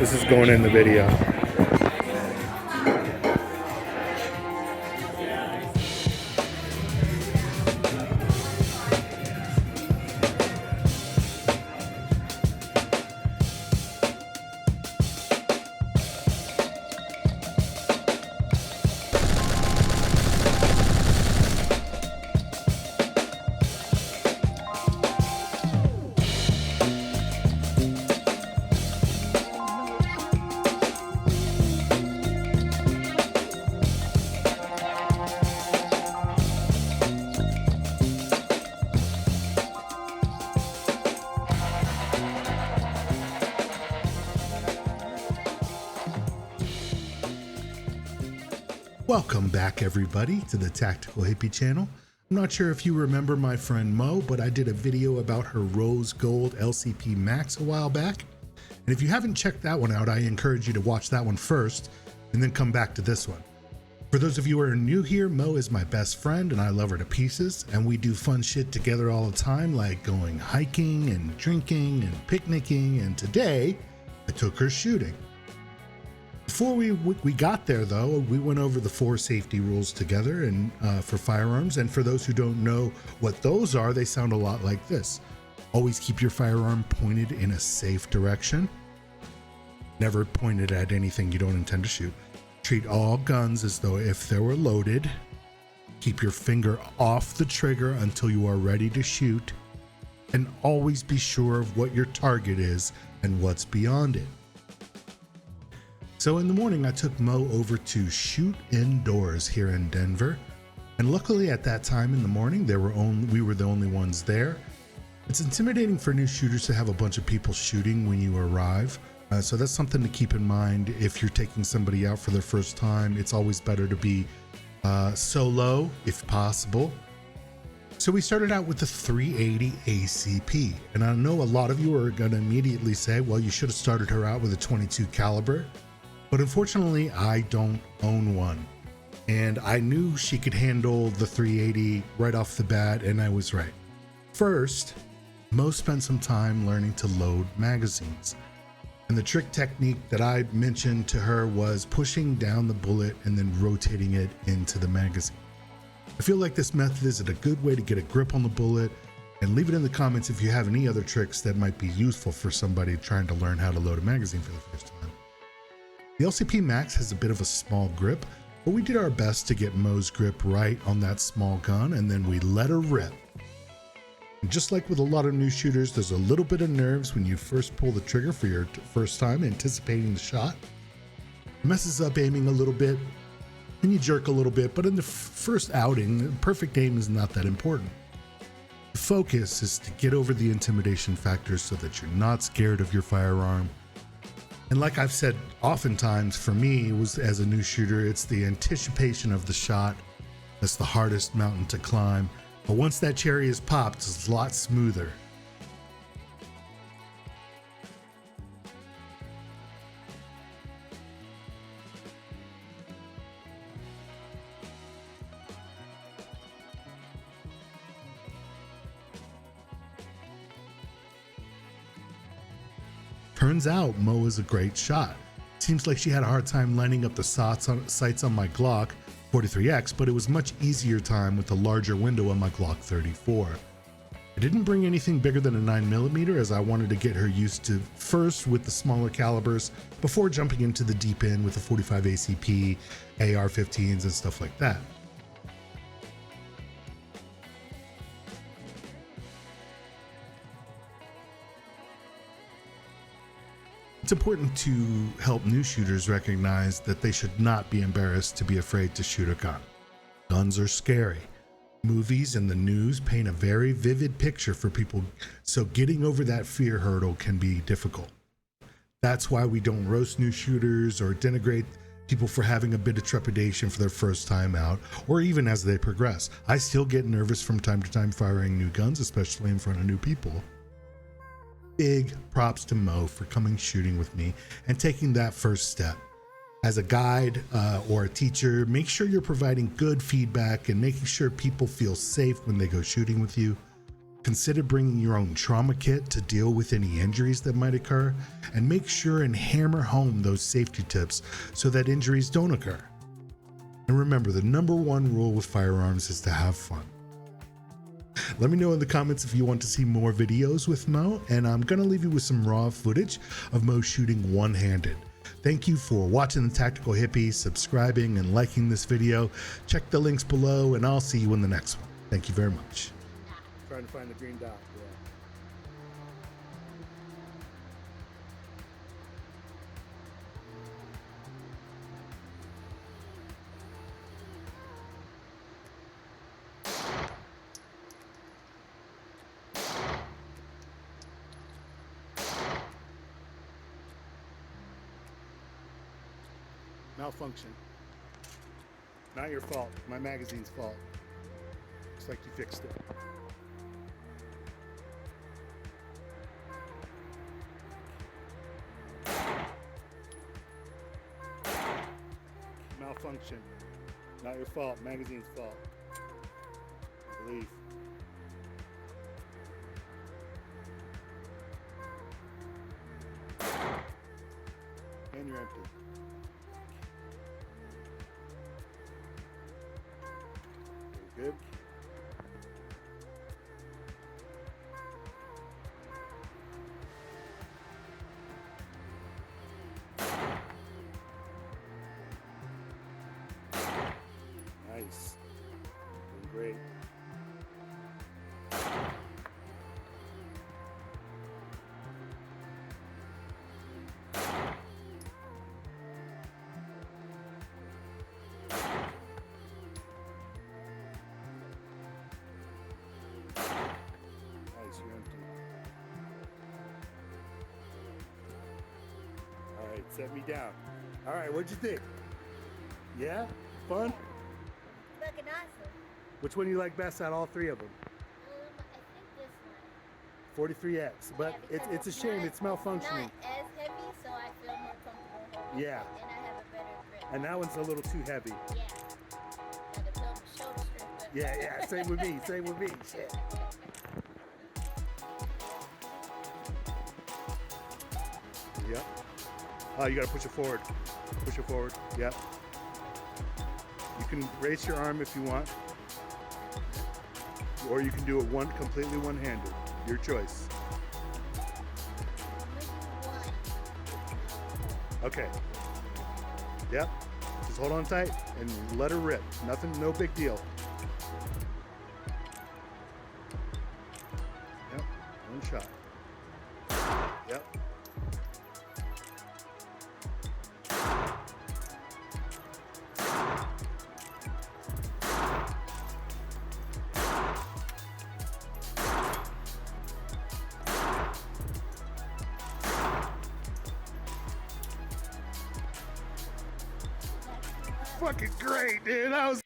This is going in the video. Welcome back, everybody, to the Tactical Hippie channel. I'm not sure if you remember my friend Mo, but I did a video about her rose gold LCP Max a while back. And if you haven't checked that one out, I encourage you to watch that one first and then come back to this one. For those of you who are new here, Mo is my best friend and I love her to pieces. And we do fun shit together all the time, like going hiking and drinking and picnicking. And today I took her shooting. Before we got there, though, we went over the 4 safety rules together and for firearms. And for those who don't know what those are, they sound a lot like this. Always keep your firearm pointed in a safe direction. Never pointed at anything you don't intend to shoot. Treat all guns as though if they were loaded. Keep your finger off the trigger until you are ready to shoot. And always be sure of what your target is and what's beyond it. So in the morning, I took Mo over to shoot indoors here in Denver. And luckily at that time in the morning, we were the only ones there. It's intimidating for new shooters to have a bunch of people shooting when you arrive. So that's something to keep in mind if you're taking somebody out for their first time. It's always better to be solo if possible. So we started out with the 380 ACP. And I know a lot of you are going to immediately say, well, you should have started her out with a 22 caliber. But unfortunately, I don't own one. And I knew she could handle the 380 right off the bat, and I was right. First, Mo spent some time learning to load magazines. And the trick technique that I mentioned to her was pushing down the bullet and then rotating it into the magazine. I feel like this method is a good way to get a grip on the bullet, and leave it in the comments if you have any other tricks that might be useful for somebody trying to learn how to load a magazine for the first time. The LCP Max has a bit of a small grip, but we did our best to get Mo's grip right on that small gun, and then we let her rip. And just like with a lot of new shooters, there's a little bit of nerves when you first pull the trigger for your first time anticipating the shot. It messes up aiming a little bit, and you jerk a little bit, but in the first outing, perfect aim is not that important. The focus is to get over the intimidation factor so that you're not scared of your firearm. And like I've said oftentimes, for me, it was as a new shooter, it's the anticipation of the shot that's the hardest mountain to climb. But once that cherry is popped, it's a lot smoother. Turns out Mo is a great shot. Seems like she had a hard time lining up the sights on my Glock 43X, but it was much easier time with the larger window on my Glock 34. I didn't bring anything bigger than a 9mm as I wanted to get her used to first with the smaller calibers before jumping into the deep end with the 45 ACP, AR-15s and stuff like that. It's important to help new shooters recognize that they should not be embarrassed to be afraid to shoot a gun. Guns are scary. Movies and the news paint a very vivid picture for people, so getting over that fear hurdle can be difficult. That's why we don't roast new shooters or denigrate people for having a bit of trepidation for their first time out, or even as they progress. I still get nervous from time to time firing new guns, especially in front of new people. Big props to Mo for coming shooting with me and taking that first step. As a guide or a teacher, make sure you're providing good feedback and making sure people feel safe when they go shooting with you. Consider bringing your own trauma kit to deal with any injuries that might occur, and make sure and hammer home those safety tips so that injuries don't occur. And remember, the number one rule with firearms is to have fun. Let me know in the comments if you want to see more videos with Mo, and I'm gonna leave you with some raw footage of Mo shooting one-handed. Thank you for watching The Tactical Hippie, subscribing and liking this video. Check the links below, and I'll see you in the next one. Thank you very much. Trying to find the green dot, yeah. Malfunction. Not your fault. My magazine's fault. Looks like you fixed it. Malfunction. Not your fault. Magazine's fault. I believe. And you're empty. Very good. Nice. Doing great. Nice, you're empty. All right, set me down. All right, what'd you think? Yeah? Fun? Fucking awesome. Which one do you like best out of all three of them? I think this one. 43X, but Yeah, it's a shame it's malfunctioning. It's not as heavy, so I feel more comfortable holding Yeah. it, and I have a better grip. And that one's a little too heavy. Yeah. And the shoulder strip. But Yeah, same with me, same with me. Shit. Yep. Oh, you gotta push it forward. Push it forward. Yep. You can raise your arm if you want, or you can do it completely one-handed. Your choice. Okay. Yep. Just hold on tight and let her rip. Nothing, no big deal. Yep. One shot. Yep. Fucking great, dude. That was